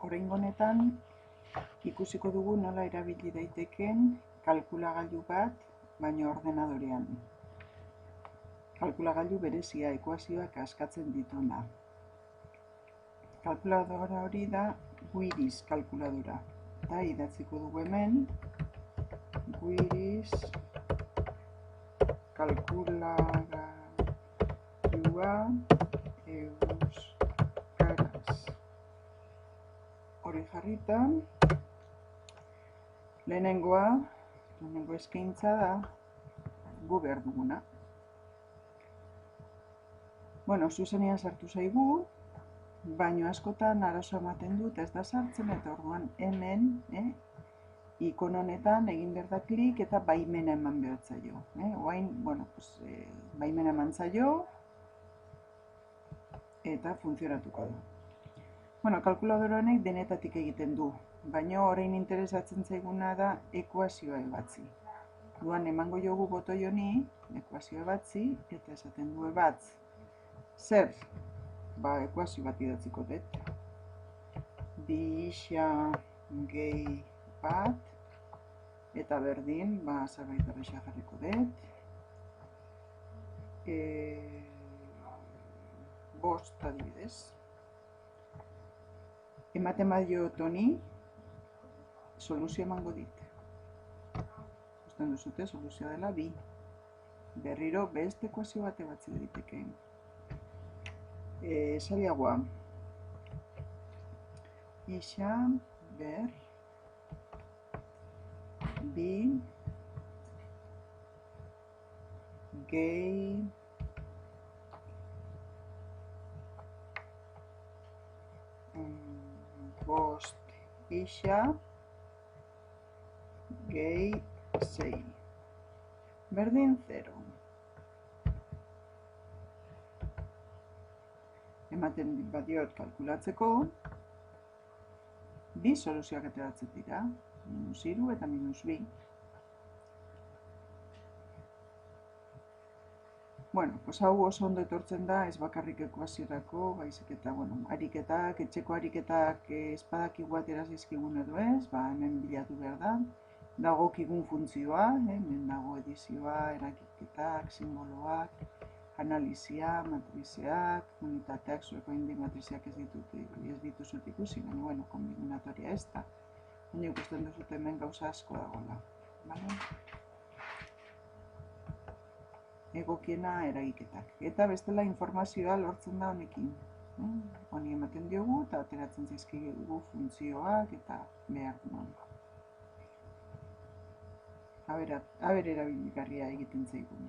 Oraingo honetan ikusiko dugu nola erabili daitekeen kalkulagailu bat, baina ordenadorean. Kalkulagailu berezia, ekuazioak askatzen dituna. Kalkuladora hori da Guiris kalkuladora. Eta idatziko dugu hemen Guiris kalkulagailua euskaraz. Hori jarrita, lehenengo eskaintza da gu behar duguna. Bueno, zuzenean sartu zaigu, baino askotan arazo ematen dut ez da sartzen, eta orduan hemen, ikon honetan egin behar da klik eta baimena eman behar zaio. Oain, baimena eman zaio eta funtzionatuko da. Kalkuladora honek denetatik egiten du, baina orain interesatzen zaiguna da ekuazioa ebatzi. Orduan emango jogu botoi honi, ekuazioa ebatzi, eta esaten du ebatz. Zer? Ekuazio bat idatziko dut. Bixa gehi bat, eta berdin, zerbait erresa jarriko dut. 5 adibidez. Ematen badiot honi, soluzio emango dit. Ikusten duzute, soluzioa dela 2. Berriro beste ekuazio bat ebatzi daiteke. Zailagoa. Ixa ber 2 gehi 5 ixa gehi 6. Berdin 0. Ematen badiot kalkulatzeko, 2 soluzioak ateratzen dira, -3 eta -2. Hau oso ondo etortzen da, ez bakarrik ekuaziorako, baizik eta, ariketak, etxeko ariketak espadakigu atera zaizkigun edo ez, hemen bilatu behar da. Dagokigun funtzioa, hemen dago edizioa, eragiketak, simboloak, analizia, matrizeak, unitateak, zueko indi matrizeak ez dituzut ikusi, baina, kombinatoria ez da. Baina ikusten duzut hemen gauza asko dagoela. Egokiena eragiketak. Eta bestela informazioa lortzen da honekin. Honi ematen diogu eta ateratzen zaizkigu funtzioak eta behar duen. Aber erabiligarria egiten zaigun.